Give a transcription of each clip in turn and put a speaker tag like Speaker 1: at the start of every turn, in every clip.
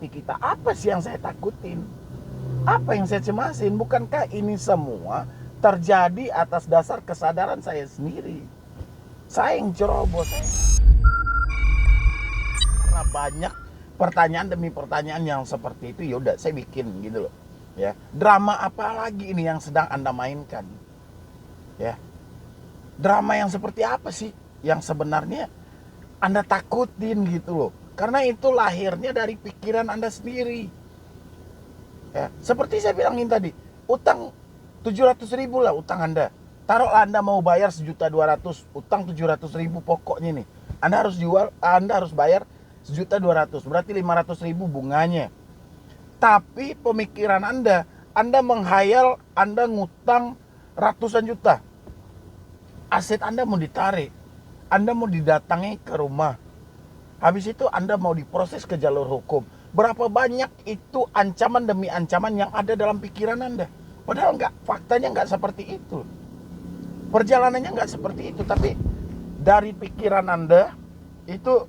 Speaker 1: hati kita, apa sih yang saya takutin? Apa yang saya cemasin? Bukankah ini semua terjadi atas dasar kesadaran saya sendiri? Saya yang ceroboh, karena banyak pertanyaan demi pertanyaan yang seperti itu, yaudah saya bikin gitu loh. Ya, drama apa lagi ini yang sedang Anda mainkan? Ya, drama yang seperti apa sih yang sebenarnya Anda takutin gitu loh? Karena itu lahirnya dari pikiran Anda sendiri. Ya, seperti saya bilangin tadi, utang 700.000 lah utang Anda. Taruhlah Anda mau bayar 1.200.000, utang 700.000 pokoknya nih. Anda harus bayar 1.200.000, berarti 500.000 bunganya. Tapi pemikiran Anda menghayal Anda ngutang ratusan juta. Aset Anda mau ditarik, Anda mau didatangi ke rumah. Habis itu Anda mau diproses ke jalur hukum. Berapa banyak itu ancaman demi ancaman yang ada dalam pikiran Anda. Padahal faktanya nggak seperti itu. Perjalanannya nggak seperti itu. Tapi dari pikiran Anda itu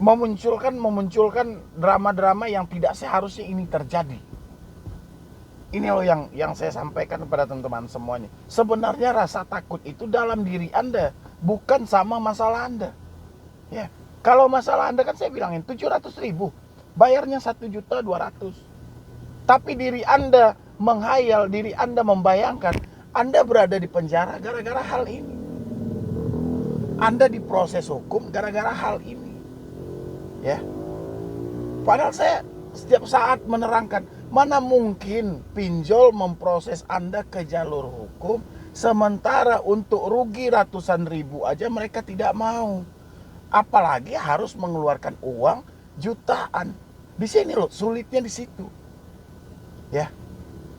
Speaker 1: memunculkan drama-drama yang tidak seharusnya ini terjadi. Ini loh yang saya sampaikan kepada teman-teman semuanya. Sebenarnya rasa takut itu dalam diri Anda, bukan sama masalah Anda. Ya. Kalau masalah Anda kan saya bilangin 700.000, bayarnya 1.200.000. Tapi diri Anda menghayal, diri Anda membayangkan Anda berada di penjara gara-gara hal ini. Anda diproses hukum gara-gara hal ini. Ya. Padahal saya setiap saat menerangkan, mana mungkin pinjol memproses Anda ke jalur hukum, sementara untuk rugi ratusan ribu aja mereka tidak mau. Apalagi harus mengeluarkan uang jutaan. Di sini loh, sulitnya di situ. Ya.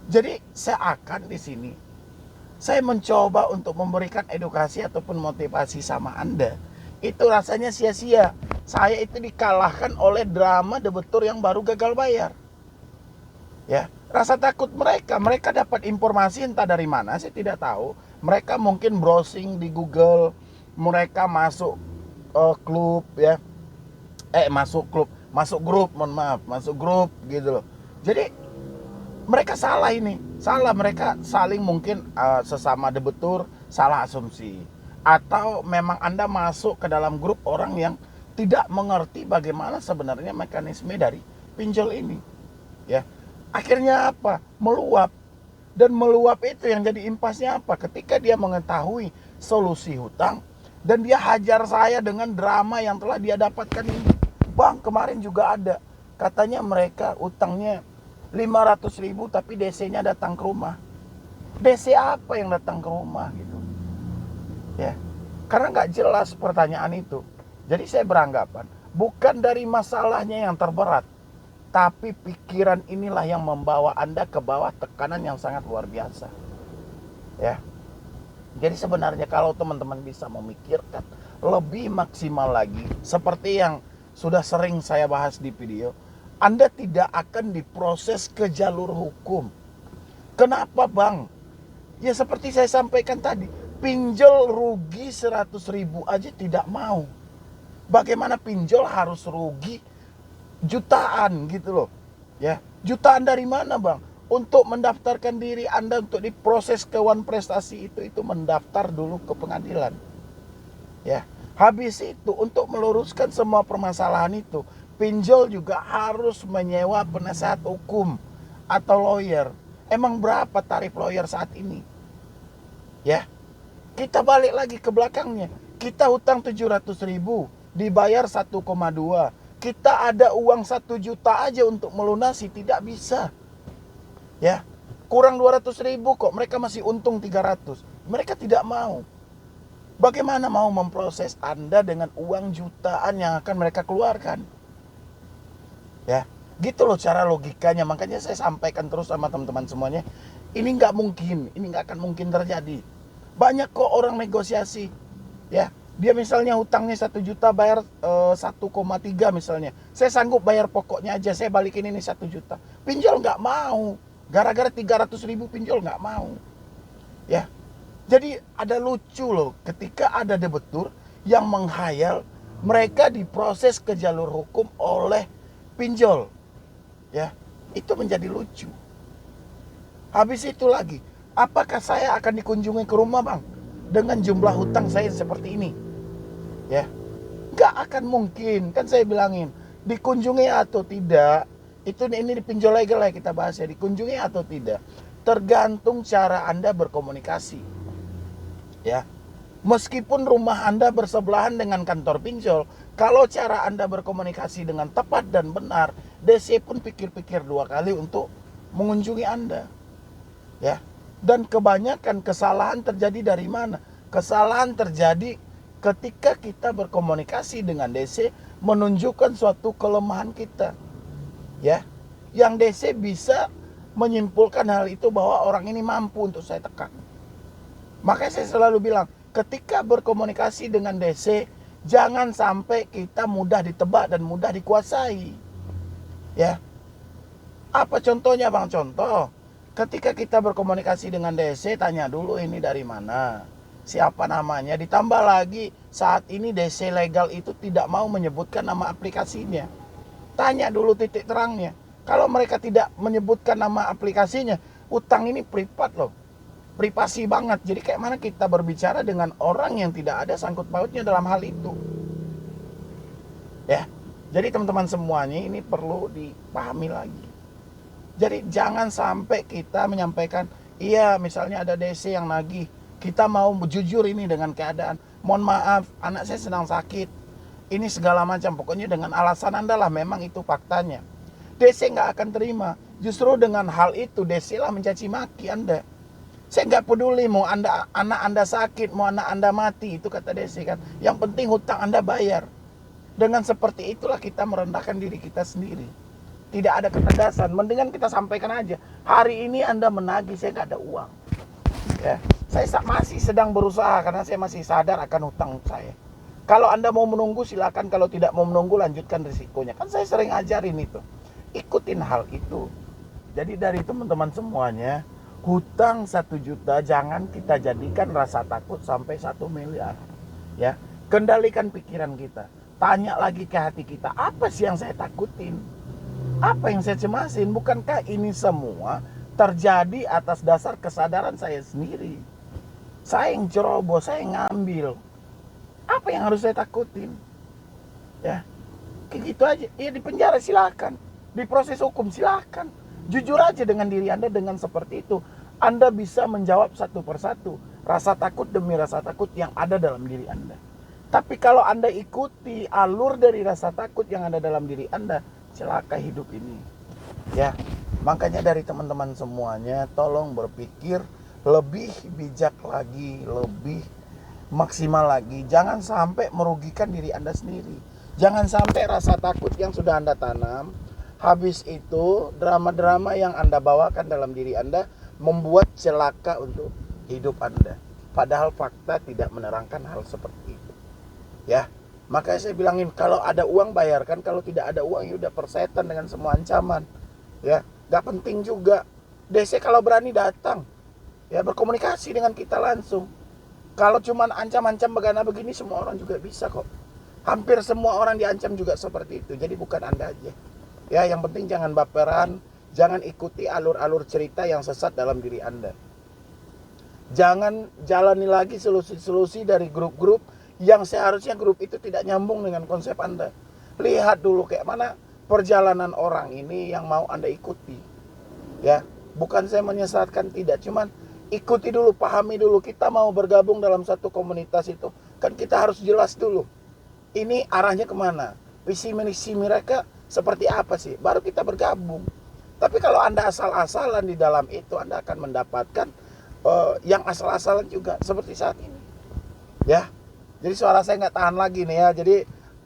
Speaker 1: Jadi seakan di sini saya mencoba untuk memberikan edukasi ataupun motivasi sama Anda. Itu rasanya sia-sia. Saya itu dikalahkan oleh drama debetur yang baru gagal bayar. Ya, rasa takut mereka dapat informasi entah dari mana, saya tidak tahu. Mereka mungkin browsing di Google, mereka masuk klub ya, masuk grup gitu loh. Jadi mereka salah mereka saling mungkin sesama debetur salah asumsi, atau memang Anda masuk ke dalam grup orang yang tidak mengerti bagaimana sebenarnya mekanisme dari pinjol ini. Ya, akhirnya apa? Meluap. Dan meluap itu yang jadi impasnya apa? Ketika dia mengetahui solusi hutang dan dia hajar saya dengan drama yang telah dia dapatkan ini. Bang, kemarin juga ada. Katanya mereka utangnya 500.000 tapi DC-nya datang ke rumah. DC apa yang datang ke rumah gitu? Ya. Karena nggak jelas pertanyaan itu. Jadi saya beranggapan bukan dari masalahnya yang terberat, tapi pikiran inilah yang membawa Anda ke bawah tekanan yang sangat luar biasa. Ya. Jadi sebenarnya kalau teman-teman bisa memikirkan lebih maksimal lagi, seperti yang sudah sering saya bahas di video, Anda tidak akan diproses ke jalur hukum. Kenapa bang? Ya seperti saya sampaikan tadi, pinjol rugi 100.000 aja tidak mau. Bagaimana pinjol harus rugi jutaan gitu loh. Ya, jutaan dari mana bang? Untuk mendaftarkan diri Anda untuk diproses ke One Prestasi itu mendaftar dulu ke pengadilan. Ya, habis itu untuk meluruskan semua permasalahan itu, pinjol juga harus menyewa penasehat hukum atau lawyer. Emang berapa tarif lawyer saat ini? Ya, kita balik lagi ke belakangnya. Kita hutang 700.000, dibayar 1,2. Kita ada uang 1 juta aja untuk melunasi, tidak bisa. Ya, kurang 200.000 kok, mereka masih untung 300. Mereka tidak mau. Bagaimana mau memproses Anda dengan uang jutaan yang akan mereka keluarkan? Ya, gitu loh cara logikanya. Makanya saya sampaikan terus sama teman-teman semuanya, ini nggak mungkin, ini nggak akan mungkin terjadi. Banyak kok orang negosiasi. Ya, dia misalnya hutangnya 1 juta, bayar 1,3 misalnya. Saya sanggup bayar pokoknya aja, saya balikin ini 1 juta. Pinjol nggak mau. Gara-gara 300.000 pinjol nggak mau. Ya, jadi ada lucu loh ketika ada debetur yang menghayal mereka diproses ke jalur hukum oleh pinjol, ya, itu menjadi lucu. Habis itu lagi, apakah saya akan dikunjungi ke rumah, Bang, dengan jumlah hutang saya seperti ini? Ya, nggak akan mungkin. Kan saya bilangin, dikunjungi atau tidak, itu ini dipinjol legal ya, kita bahas ya, dikunjungi atau tidak, tergantung cara Anda berkomunikasi. Ya, meskipun rumah Anda bersebelahan dengan kantor pinjol, kalau cara Anda berkomunikasi dengan tepat dan benar, DC pun pikir-pikir dua kali untuk mengunjungi Anda. Ya. Dan kebanyakan kesalahan terjadi dari mana? Kesalahan terjadi ketika kita berkomunikasi dengan DC menunjukkan suatu kelemahan kita. Ya. Yang DC bisa menyimpulkan hal itu bahwa orang ini mampu untuk saya tekan. Makanya saya selalu bilang, ketika berkomunikasi dengan DC, jangan sampai kita mudah ditebak dan mudah dikuasai. Ya. Apa contohnya, Bang? Contoh, ketika kita berkomunikasi dengan DC, tanya dulu ini dari mana, siapa namanya. Ditambah lagi saat ini DC legal itu tidak mau menyebutkan nama aplikasinya. Tanya dulu titik terangnya. Kalau mereka tidak menyebutkan nama aplikasinya, utang ini privat loh, privasi banget. Jadi kayak mana kita berbicara dengan orang yang tidak ada sangkut pautnya dalam hal itu. Ya, jadi teman-teman semuanya ini perlu dipahami lagi. Jadi jangan sampai kita menyampaikan, iya misalnya ada DC yang nagih, kita mau jujur ini dengan keadaan, mohon maaf anak saya sedang sakit, ini segala macam, pokoknya dengan alasan Anda lah, memang itu faktanya. DC nggak akan terima, justru dengan hal itu DC lah mencaci maki Anda. Saya nggak peduli mau anak Anda sakit, mau anak Anda mati, itu kata DC kan, yang penting hutang Anda bayar. Dengan seperti itulah kita merendahkan diri kita sendiri. Tidak ada ketegasan, mendingan kita sampaikan aja, hari ini Anda menagih, saya nggak ada uang. Ya, saya masih sedang berusaha karena saya masih sadar akan hutang saya. Kalau Anda mau menunggu silakan, kalau tidak mau menunggu lanjutkan risikonya. Kan saya sering ajarin itu, ikutin hal itu. Jadi dari teman-teman semuanya, hutang 1 juta jangan kita jadikan rasa takut sampai 1 miliar. Ya, kendalikan pikiran kita. Tanya lagi ke hati kita, apa sih yang saya takutin? Apa yang saya cemasin? Bukankah ini semua terjadi atas dasar kesadaran saya sendiri? Saya yang ceroboh, saya yang ngambil. Apa yang harus saya takutin? Ya, kayak gitu aja. Ya di penjara silakan, di proses hukum silakan. Jujur aja dengan diri Anda, dengan seperti itu Anda bisa menjawab satu persatu rasa takut demi rasa takut yang ada dalam diri Anda. Tapi kalau Anda ikuti alur dari rasa takut yang ada dalam diri Anda, celaka hidup ini. Ya, makanya dari teman-teman semuanya, tolong berpikir lebih bijak lagi, lebih maksimal lagi. Jangan sampai merugikan diri Anda sendiri. Jangan sampai rasa takut yang sudah Anda tanam, habis itu drama-drama yang Anda bawakan dalam diri Anda membuat celaka untuk hidup Anda. Padahal fakta tidak menerangkan hal seperti itu. Ya, makanya saya bilangin, kalau ada uang bayarkan, kalau tidak ada uang ya udah persetan dengan semua ancaman. Ya, nggak penting juga. DC kalau berani datang, ya berkomunikasi dengan kita langsung. Kalau cuman ancam-ancam begini semua orang juga bisa kok. Hampir semua orang diancam juga seperti itu. Jadi bukan Anda aja. Ya, yang penting jangan baperan, jangan ikuti alur-alur cerita yang sesat dalam diri Anda. Jangan jalani lagi solusi-solusi dari grup-grup yang seharusnya grup itu tidak nyambung dengan konsep Anda. Lihat dulu kayak mana perjalanan orang ini yang mau Anda ikuti. Ya, bukan saya menyesatkan, tidak, cuman ikuti dulu, pahami dulu. Kita mau bergabung dalam satu komunitas itu, kan kita harus jelas dulu. Ini arahnya kemana? Visi misi mereka seperti apa sih? Baru kita bergabung. Tapi kalau Anda asal-asalan di dalam itu, Anda akan mendapatkan yang asal-asalan juga seperti saat ini. Ya. Jadi suara saya nggak tahan lagi nih ya. Jadi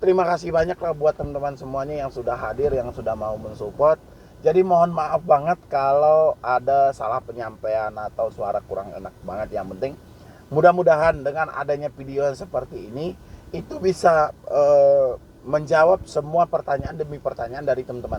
Speaker 1: terima kasih banyak lah buat teman-teman semuanya yang sudah hadir, yang sudah mau mensupport. Jadi mohon maaf banget kalau ada salah penyampaian atau suara kurang enak banget. Yang penting mudah-mudahan dengan adanya video yang seperti ini, itu bisa menjawab semua pertanyaan demi pertanyaan dari teman-teman